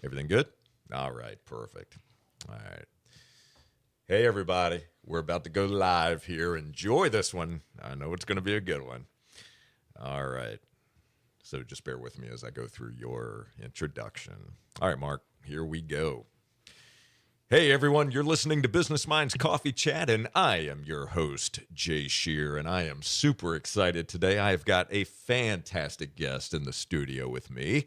Everything good? All right, perfect. All right. Hey, everybody. We're about to go live here. Enjoy this one. I know it's going to be a good one. All right. So just bear with me as I go through your introduction. All right, Mark, here we go. Hey, everyone. You're listening to Business Minds Coffee Chat, and I am your host, Jay Scherr, and I am super excited today. I've got a fantastic guest in the studio with me.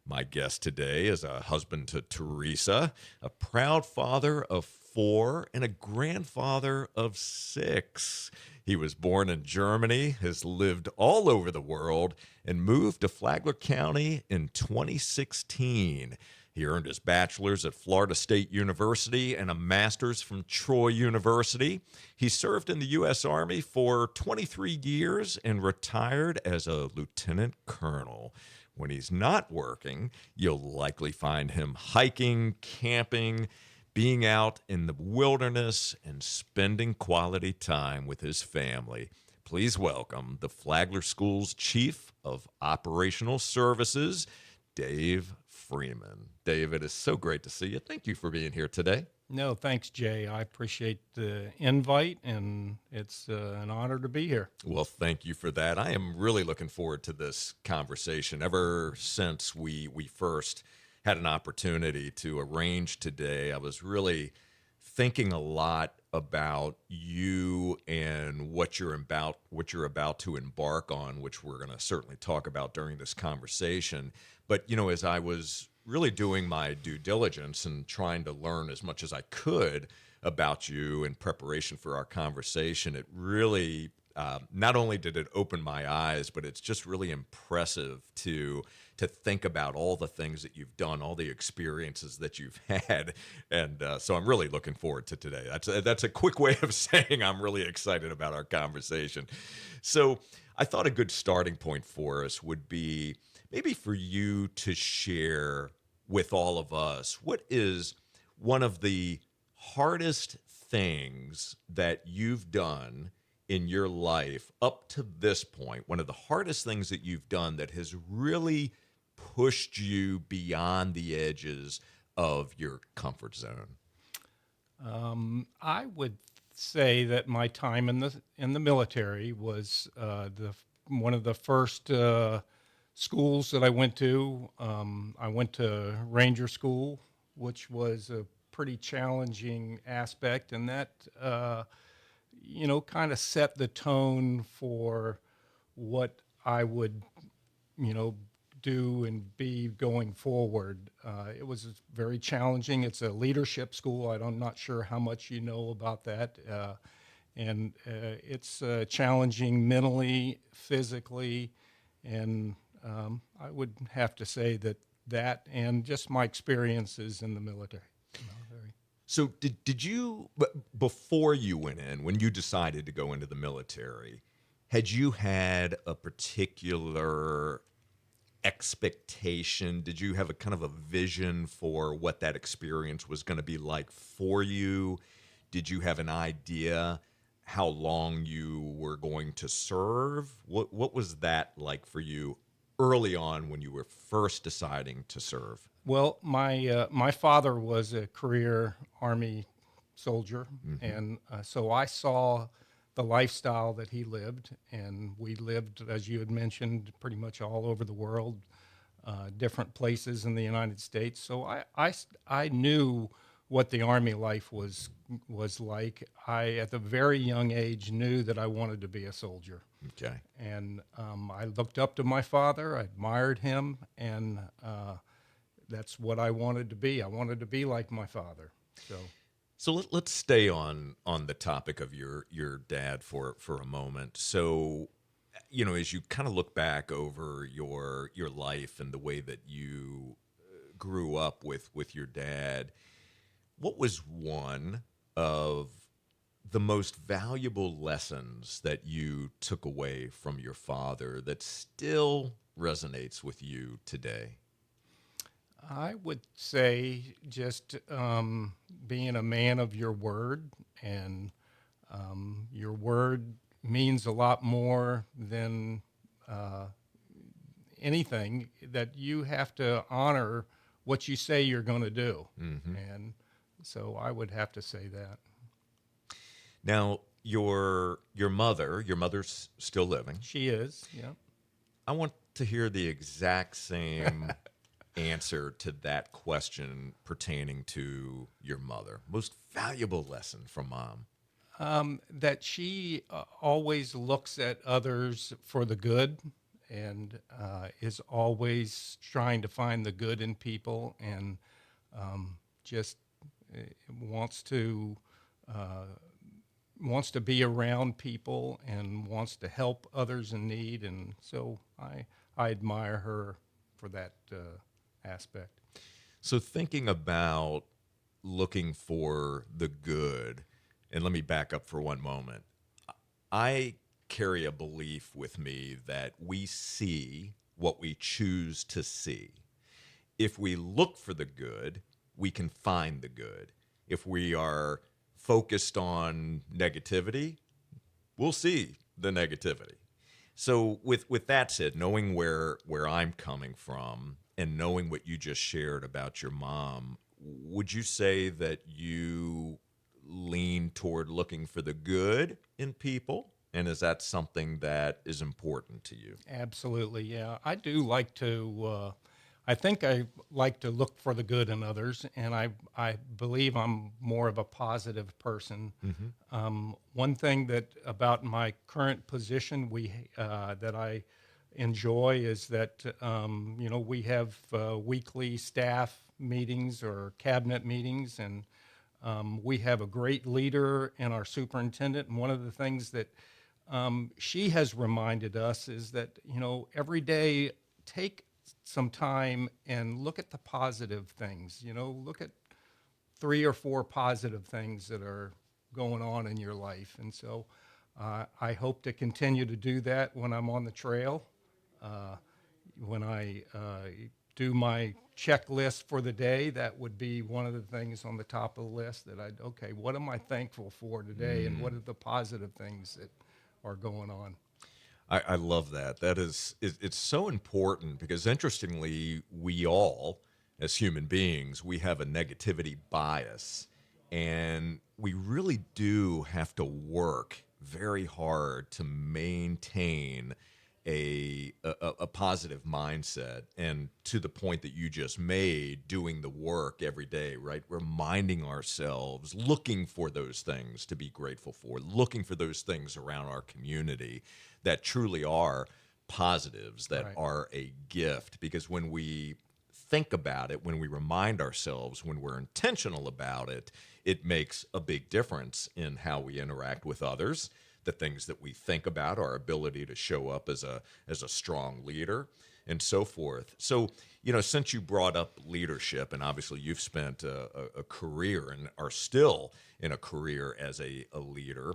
My guest today is a husband to Teresa, a proud father of four, and a grandfather of six. He was born in Germany, has lived all over the world, and moved to Flagler County in 2016. He earned his bachelor's at Florida State University and a master's from Troy University. He served in the U.S. Army for 23 years and retired as a lieutenant colonel. When he's not working, you'll likely find him hiking, camping, being out in the wilderness, and spending quality time with his family. Please welcome the Flagler School's Chief of Operational Services, Dave Freeman. Dave, it is so great to see you. Thank you for being here today. No, thanks, Jay. I appreciate the invite, and it's an honor to be here. Well, thank you for that. I am really looking forward to this conversation. Ever since we first had an opportunity to arrange today, I was really thinking a lot about you and what you're about to embark on, which we're going to certainly talk about during this conversation. But as I was really doing my due diligence and trying to learn as much as I could about you in preparation for our conversation, it really not only did it open my eyes, but it's just really impressive to think about all the things that you've done, all the experiences that you've had, and so I'm really looking forward to today. That's a quick way of saying I'm really excited about our conversation. So I thought a good starting point for us would be maybe for you to share with all of us what is one of the hardest things that you've done in your life up to this point, one of the hardest things that you've done that has really pushed you beyond the edges of your comfort zone? I would say that my time in the military was the one of the first schools that I went to. I went to Ranger School, which was a pretty challenging aspect, and that kind of set the tone for what I would you know, do and be going forward. It was very challenging. It's a leadership school. I'm not sure how much you know about that. And it's challenging mentally, physically, and I would have to say that and just my experiences in the military. So did you before you went in, when you decided to go into the military, had you had a particular expectation? Did you have a kind of a vision for what that experience was going to be like for you? Did you have an idea how long you were going to serve? What was that like for you early on when you were first deciding to serve? Well, my father was a career Army soldier, Hmm. and so I saw the lifestyle that he lived, and we lived, as you had mentioned, pretty much all over the world, different places in the United States. So I knew what the Army life was like. I, at a very young age, knew that I wanted to be a soldier, Okay. and I looked up to my father. I admired him, and that's what I wanted to be. I wanted to be like my father. So, So let's stay on the topic of your dad for a moment. So, as you kind of look back over your life and the way that you grew up with your dad, what was one of the most valuable lessons that you took away from your father that still resonates with you today? I would say just being a man of your word, and your word means a lot more than anything, that you have to honor what you say you're going to do. And so I would have to say that. Now, your mother's still living. She is, yeah. I want to hear the exact same answer to that question pertaining to your mother. Most valuable lesson from mom. That she always looks at others for the good and is always trying to find the good in people and just uh, wants to wants to be around people and wants to help others in need. And so I admire her for that aspect. So, thinking about looking for the good, and let me back up for one moment. I carry a belief with me that we see what we choose to see. If we look for the good, we can find the good. If we are focused on negativity, we'll see the negativity. So with that said, knowing where I'm coming from and knowing what you just shared about your mom, would you say that you lean toward looking for the good in people? And is that something that is important to you? Absolutely, yeah. I do like to. I think I like to look for the good in others, and I believe I'm more of a positive person. One thing that about my current position that I enjoy is that we have weekly staff meetings or cabinet meetings, and we have a great leader in our superintendent. And one of the things that she has reminded us is that every day take some time and look at the positive things. Look at 3 or 4 positive things that are going on in your life. And so I hope to continue to do that when I'm on the trail. When I do my checklist for the day, that would be one of the things on the top of the list that okay, what am I thankful for today, and what are the positive things that are going on? I love that. That is, it's so important because interestingly, we all, as human beings, we have a negativity bias. And we really do have to work very hard to maintain a positive mindset. And to the point that you just made, doing the work every day, right? Reminding ourselves, looking for those things to be grateful for, looking for those things around our community that truly are positives, that Right. are a gift. Because when we think about it, when we remind ourselves, when we're intentional about it, it makes a big difference in how we interact with others, the things that we think about, our ability to show up as a strong leader, and so forth. So, since you brought up leadership, and obviously you've spent a career and are still in a career as a leader,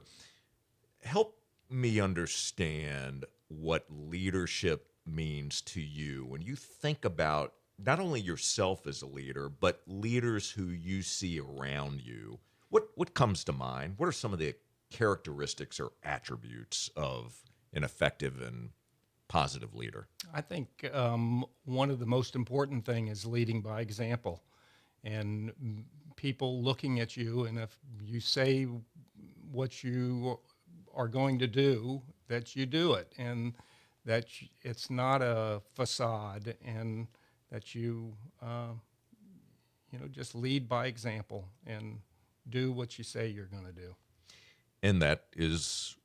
help me understand what leadership means to you when you think about not only yourself as a leader, but leaders who you see around you. What comes to mind? What are some of the characteristics or attributes of an effective and positive leader? I think one of the most important thing is leading by example, and people looking at you, and if you say what you are going to do, that you do it, and that it's not a facade, and that just lead by example and do what you say you're going to do. And that is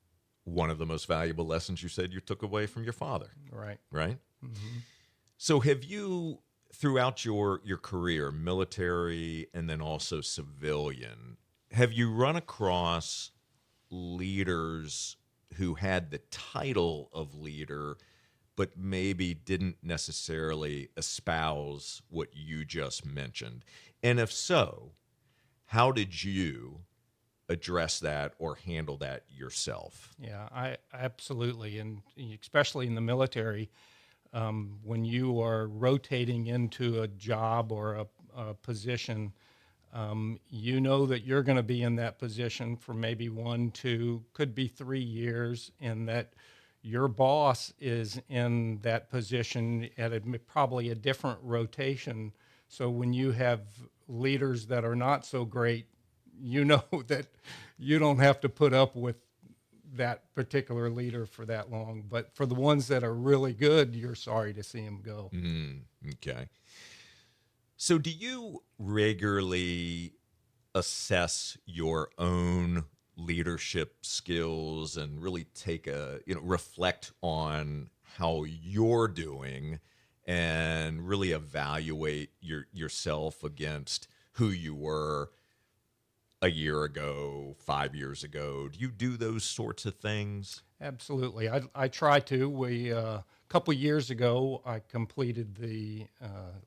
one of the most valuable lessons you said you took away from your father, Right. right? Hmm. So have you throughout your career, military and then also civilian, have you run across leaders who had the title of leader but maybe didn't necessarily espouse what you just mentioned? And if so, how did you address that or handle that yourself? Yeah, I absolutely, and especially in the military, when you are rotating into a job or a position, you know that you're going to be in that position for maybe 1, 2, could be 3 years, and that your boss is in that position at probably a different rotation. So when you have leaders that are not so great, you know that you don't have to put up with that particular leader for that long. But for the ones that are really good, you're sorry to see them go. Okay. So, do you regularly assess your own leadership skills and really take reflect on how you're doing and really evaluate yourself against who you were a year ago, 5 years ago? Do you do those sorts of things? Absolutely. I try to. A couple years ago, I completed the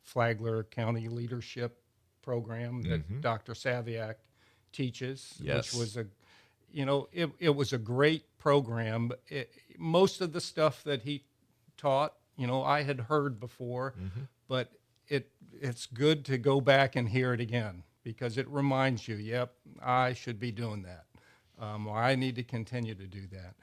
Flagler County Leadership Program that Mm-hmm. Dr. Saviak teaches, which Yes. was it was a great program. Most of the stuff that he taught, I had heard before, Mm-hmm. but it's good to go back and hear it again because it reminds you, yep, I should be doing that. Or I need to continue to do that.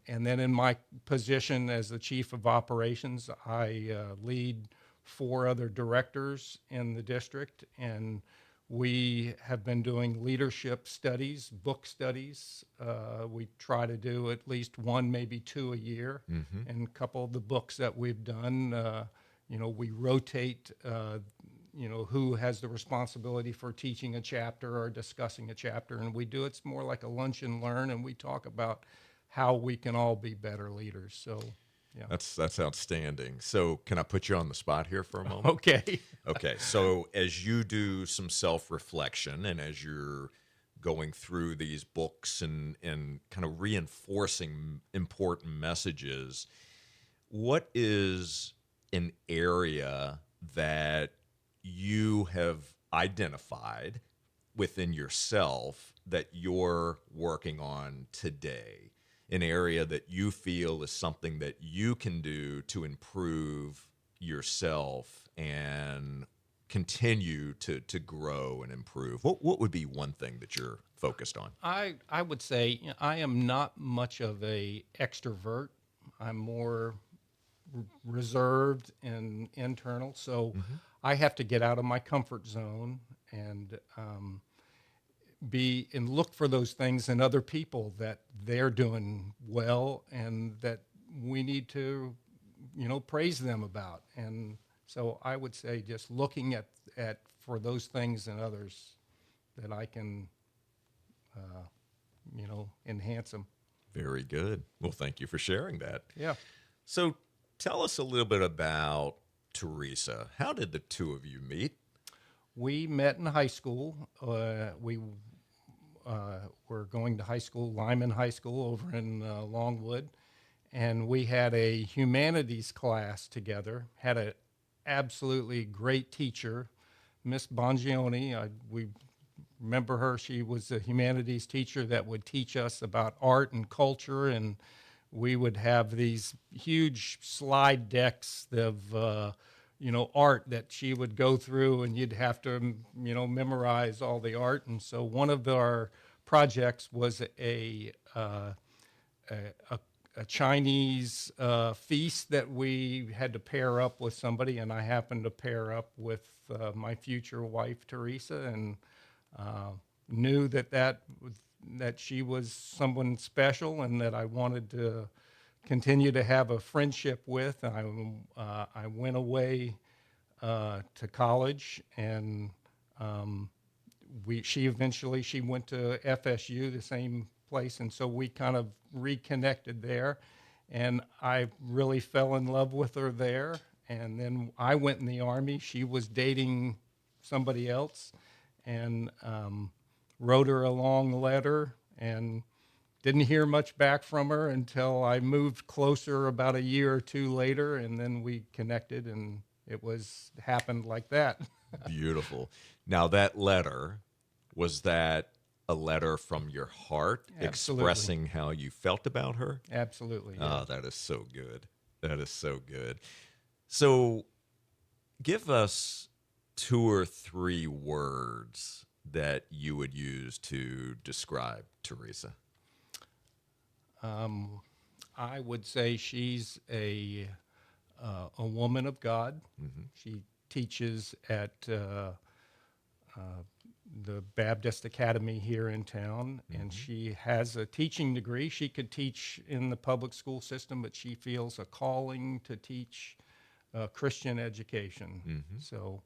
And then in my position as the chief of operations, I lead 4 other directors in the district, and we have been doing leadership studies, book studies. We try to do at least one, maybe two a year. Mm-hmm. And a couple of the books that we've done, we rotate. Who has the responsibility for teaching a chapter or discussing a chapter, and we do it's more like a lunch and learn, and we talk about how we can all be better leaders. So, yeah. That's outstanding. So, can I put you on the spot here for a moment? Okay. Okay, so as you do some self reflection and as you're going through these books and kind of reinforcing important messages, what is an area that you have identified within yourself that you're working on today? An area that you feel is something that you can do to improve yourself and continue to grow and improve? What would be one thing that you're focused on? I would say I am not much of a extrovert. I'm more reserved and internal. So Mm-hmm. I have to get out of my comfort zone and be and look for those things in other people that they're doing well and that we need to praise them about. And so I would say just looking at for those things in others that I can enhance them. Very good. Well, thank you for sharing that. Yeah. So, tell us a little bit about Teresa. How did the two of you meet? We met in high school. We were going to high school, Lyman High School over in Longwood, and we had a humanities class together. Had an absolutely great teacher, Miss Bongioni. We remember her. She was a humanities teacher that would teach us about art and culture, and we would have these huge slide decks of art that she would go through, and you'd have to memorize all the art. And so one of our projects was a, a Chinese feast that we had to pair up with somebody, and I happened to pair up with my future wife Teresa, and knew that she was someone special, and that I wanted to continue to have a friendship with. I went away to college, and she went to FSU, the same place, and so we kind of reconnected there, and I really fell in love with her there. And then I went in the Army. She was dating somebody else, and wrote her a long letter and didn't hear much back from her until I moved closer about a year or two later, and then we connected, and it was happened like that. Beautiful. Now, that letter, was that a letter from your heart Absolutely. expressing how you felt about her? Absolutely, yeah. Oh, that is so good. That is so good. So, give us two or three words that you would use to describe Teresa. I would say she's a woman of God. Hmm. She teaches at the Baptist Academy here in town, and she has a teaching degree. She could teach in the public school system, but she feels a calling to teach Christian education. So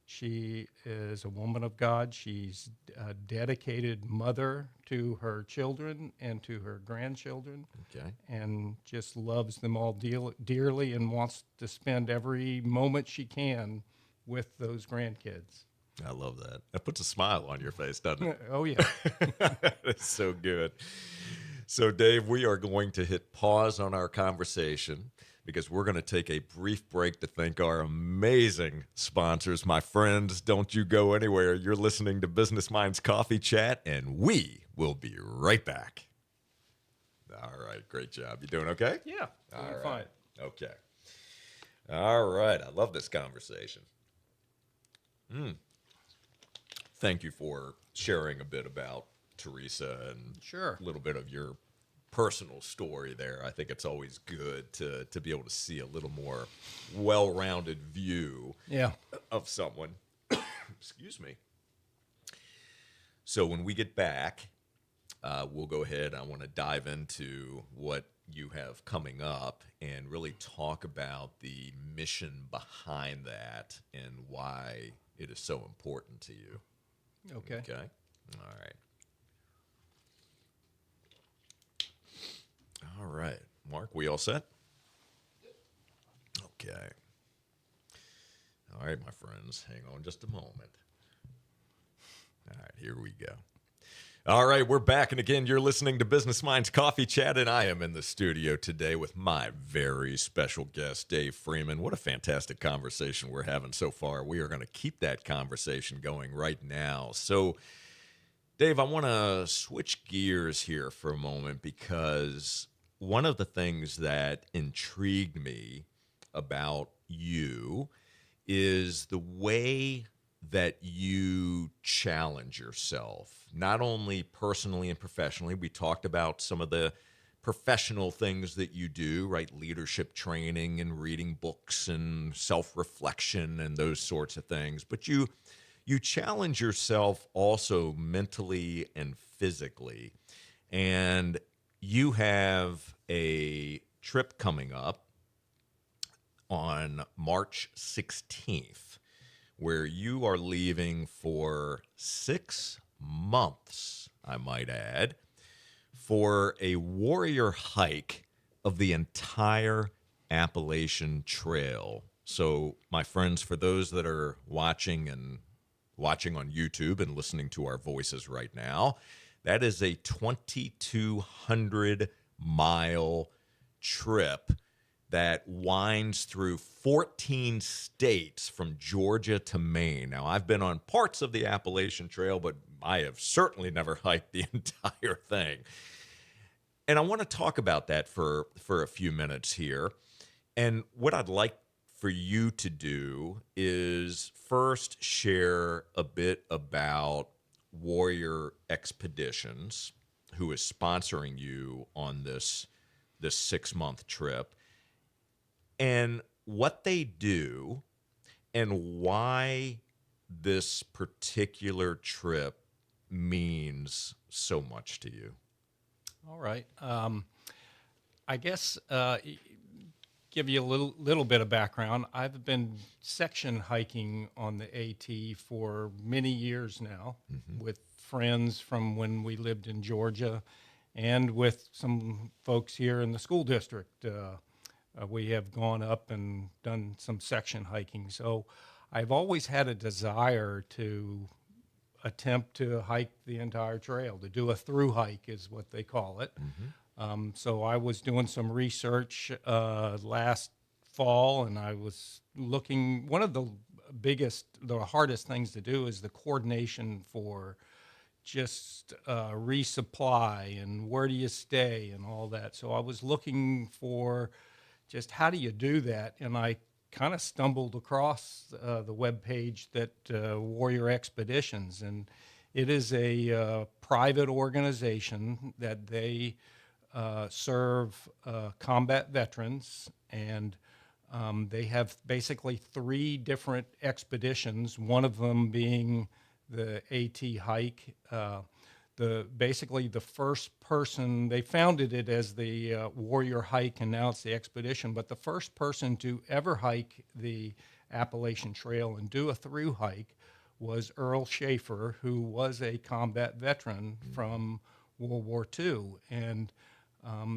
she is a woman of God. She's a dedicated mother to her children and to her grandchildren, Okay. and just loves them all dearly and wants to spend every moment she can with those grandkids. I love that. That puts a smile on your face, doesn't it? Oh, yeah. That's so good. So, Dave, we are going to hit pause on our conversation because we're going to take a brief break to thank our amazing sponsors. My friends, don't you go anywhere. You're listening to Business Minds Coffee Chat, and we will be right back. All right. Great job. You doing okay? Yeah, All doing right. fine. Okay. All right. I love this conversation. Thank you for sharing a bit about Teresa and Sure. a little bit of your personal story there. I think it's always good to be able to see a little more well-rounded view Yeah. of someone. Excuse me. So when we get back, we'll go ahead. I want to dive into what you have coming up and really talk about the mission behind that and why it is so important to you. Okay. Okay. All right. All right. Mark, we all set? Okay. All right, my friends. Hang on just a moment. All right, here we go. All right, we're back. And again, you're listening to Business Minds Coffee Chat, and I am in the studio today with my very special guest, Dave Freeman. What a fantastic conversation we're having so far. We are going to keep that conversation going right now. So, Dave, I want to switch gears here for a moment because one of the things that intrigued me about you is the way that you challenge yourself, not only personally and professionally. We talked about some of the professional things that you do, right? Leadership training and reading books and self-reflection and those sorts of things. But you challenge yourself also mentally and physically. And you have a trip coming up on March 16th where you are leaving for 6 months, I might add, for a warrior hike of the entire Appalachian Trail. So, my friends, for those that are watching on YouTube and listening to our voices right now, that is a 2,200 mile trip that winds through 14 states from Georgia to Maine. Now, I've been on parts of the Appalachian Trail, but I have certainly never hiked the entire thing. And I want to talk about that for a few minutes here. And what I'd like for you to do is first share a bit about Warrior Expeditions, who is sponsoring you on this 6-month trip, and what they do and why this particular trip means so much to you. All right. I guess give you a little bit of background. I've been section hiking on the AT for many years now with friends from when we lived in Georgia and with some folks here in the school district. We have gone up and done some section hiking. So I've always had a desire to attempt to hike the entire trail, to do a through hike is what they call it. So I was doing some research last fall, and I was looking. One of the hardest things to do is the coordination for just resupply and where do you stay and all that. So I was looking for just how do you do that, and I kind of stumbled across the web page that Warrior Expeditions, and it is a private organization that they serve combat veterans, and They have basically three different expeditions, one of them being the AT hike. Basically the first person, they founded it as the Warrior Hike, and now it's the expedition, but the first person to ever hike the Appalachian Trail and do a through hike was Earl Schaefer, who was a combat veteran from World War II. And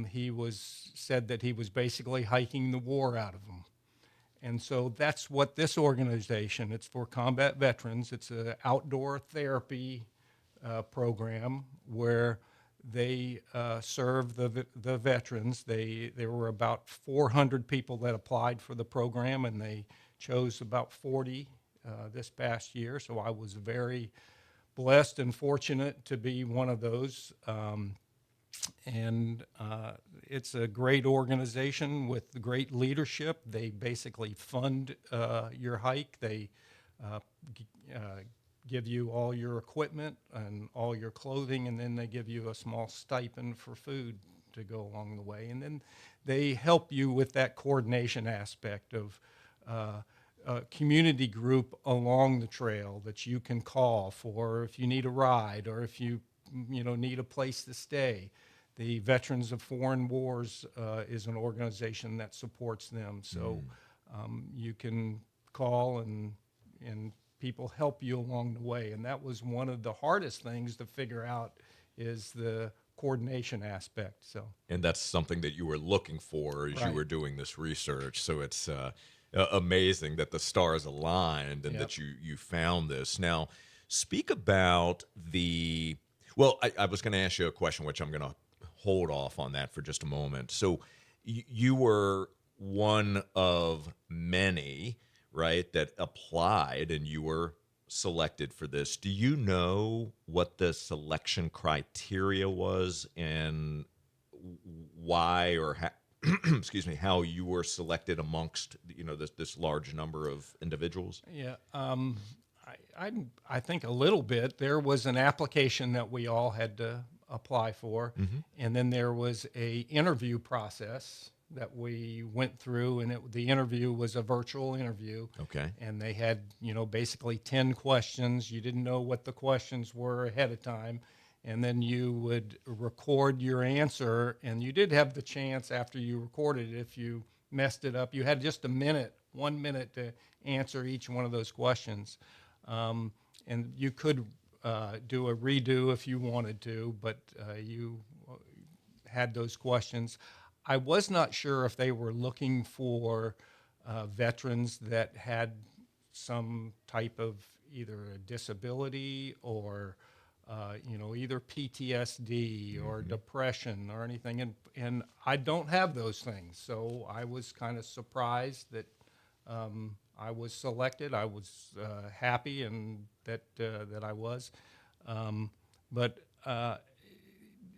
he was said that he was basically hiking the war out of them. And so that's what this organization, it's for combat veterans. It's an outdoor therapy program where they serve the veterans. There were about 400 people that applied for the program, and they chose about 40 this past year. So I was very blessed and fortunate to be one of those. And it's a great organization with great leadership. They basically fund your hike. They uh, g- uh, give you all your equipment and all your clothing, and then they give you a small stipend for food to go along the way. And then they help you with that coordination aspect of a community group along the trail that you can call for if you need a ride or if you need a place to stay. The Veterans of Foreign Wars is an organization that supports them, so you can call and people help you along the way. And that was one of the hardest things to figure out is the coordination aspect. So And that's something that you were looking for as you right, were doing this research. So it's amazing that the stars aligned and yep. that you found this. Now, speak about the. Well, I was going to ask you a question, which I'm going to hold off on that for just a moment. So you were one of many, right, that applied and you were selected for this. Do you know what the selection criteria was and why or how, excuse me, how you were selected amongst this large number of individuals? Yeah, I think a little bit. There was an application that we all had to apply for, Hmm. and then there was a interview process that we went through, and the interview was a virtual interview, Okay. and they had basically 10 questions. You didn't know what the questions were ahead of time, and then you would record your answer, and you did have the chance after you recorded it, if you messed it up, you had just a minute, 1 minute to answer each one of those questions. And you could do a redo if you wanted to, but you had those questions. I was not sure if they were looking for veterans that had some type of either a disability or either PTSD or Hmm. depression or anything, and I don't have those things, so I was kind of surprised that I was selected. I was happy and that I was, but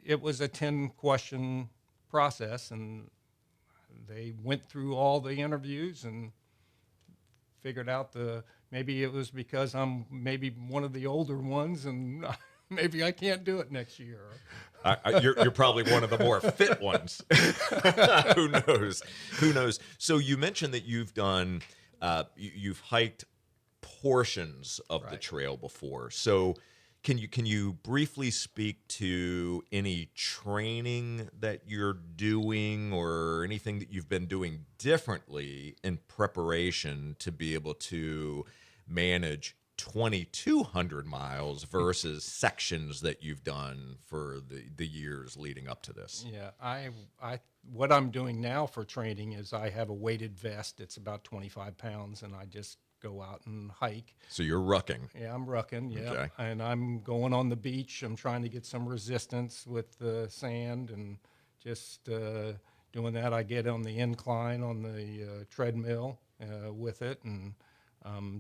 it was a 10 question process, and they went through all the interviews and figured out maybe it was because I'm maybe one of the older ones and maybe I can't do it next year. You're probably one of the more fit ones. Who knows? Who knows? So you mentioned that you've hiked portions of the Right. trail before. So can you briefly speak to any training that you're doing or anything that you've been doing differently in preparation to be able to manage 2,200 miles versus sections that you've done for the years leading up to this? Yeah, what I'm doing now for training is I have a weighted vest. It's about 25 pounds, and I just go out and hike. So you're rucking. Yeah, I'm rucking. Yeah, Okay. and I'm going on the beach. I'm trying to get some resistance with the sand and just doing that. I get on the incline on the treadmill with it and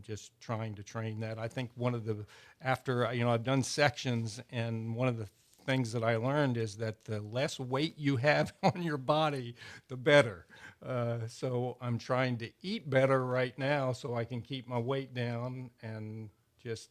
just trying to train that. I think one of the after I've done sections, and one of the things that I learned is that the less weight you have on your body, the better. So I'm trying to eat better right now so I can keep my weight down and just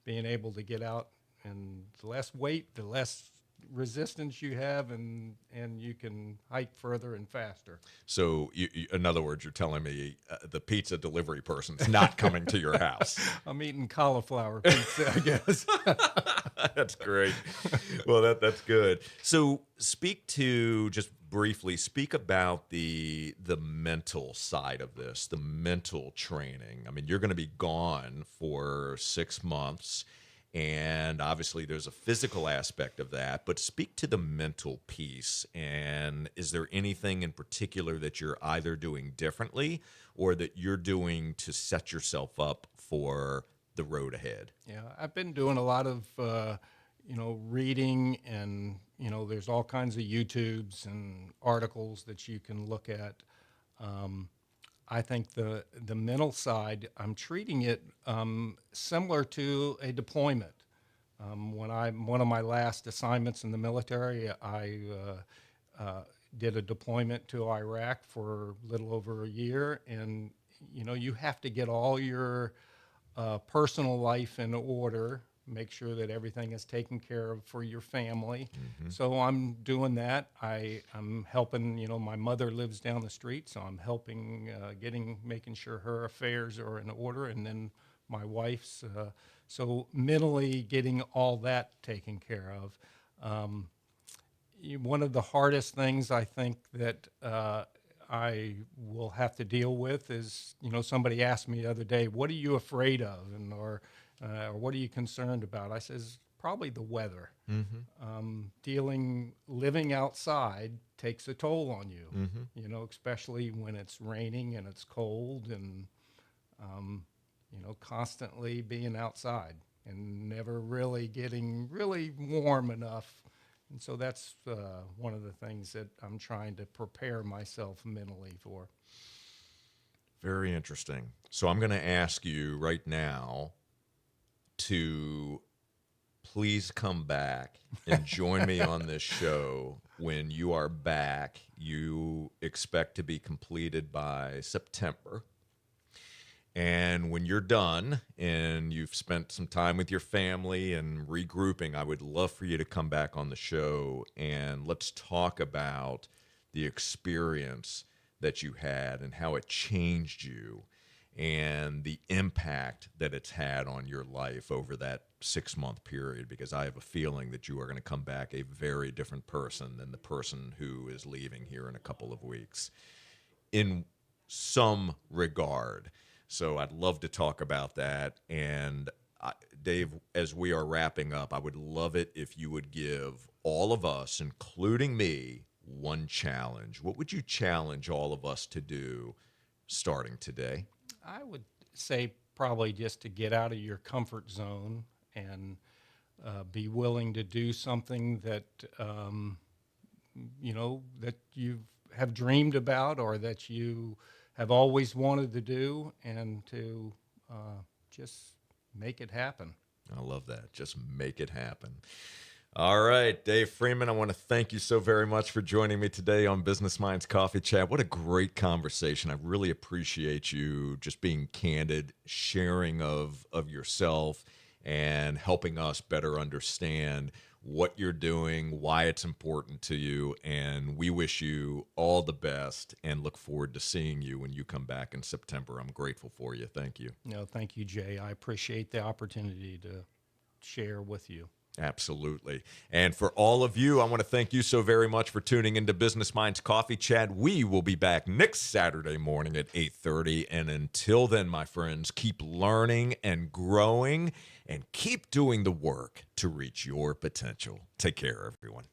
being able to get out. And the less weight, the less resistance you have, and you can hike further and faster. So, in other words, you're telling me the pizza delivery person's not coming to your house. I'm eating cauliflower pizza, I guess. That's great. Well, that's good. So, just briefly speak about the mental side of this, the mental training. I mean, you're going to be gone for 6 months, and obviously there's a physical aspect of that, but speak to the mental piece. And is there anything in particular that you're either doing differently or that you're doing to set yourself up for the road ahead? Yeah, I've been doing a lot of reading, and there's all kinds of YouTubes and articles that you can look at. I think the mental side, I'm treating it similar to a deployment. One of my last assignments in the military, I did a deployment to Iraq for a little over a year, and you have to get all your personal life in order, make sure that everything is taken care of for your family. So I'm doing that. I'm helping, my mother lives down the street, so I'm helping making sure her affairs are in order, and then my wife's. So mentally getting all that taken care of. One of the hardest things I think that I will have to deal with is, somebody asked me the other day, "What are you afraid of?" or "What are you concerned about?" I says, "Probably the weather." Living outside takes a toll on you. Especially when it's raining and it's cold, and constantly being outside and never really getting really warm enough. And so that's one of the things that I'm trying to prepare myself mentally for. Very interesting. So I'm going to ask you right now to please come back and join me on this show when you are back. You expect to be completed by September. And when you're done and you've spent some time with your family and regrouping, I would love for you to come back on the show and let's talk about the experience that you had and how it changed you and the impact that it's had on your life over that 6 month period, because I have a feeling that you are going to come back a very different person than the person who is leaving here in a couple of weeks in some regard. So I'd love to talk about that. And Dave, as we are wrapping up, I would love it if you would give all of us, including me, one challenge. What would you challenge all of us to do starting today? I would say probably just to get out of your comfort zone and be willing to do something that that you have dreamed about or that you have always wanted to do, and to just make it happen. I love that. Just make it happen. All right, Dave Freeman, I want to thank you so very much for joining me today on Business Minds Coffee Chat. What a great conversation. I really appreciate you just being candid, sharing of yourself, and helping us better understand what you're doing, why it's important to you. And we wish you all the best and look forward to seeing you when you come back in September. I'm grateful for you. Thank you. No, thank you, Jay. I appreciate the opportunity to share with you. Absolutely. And for all of you, I want to thank you so very much for tuning into Business Minds Coffee Chat. We will be back next Saturday morning at 8:30. And until then, my friends, keep learning and growing and keep doing the work to reach your potential. Take care, everyone.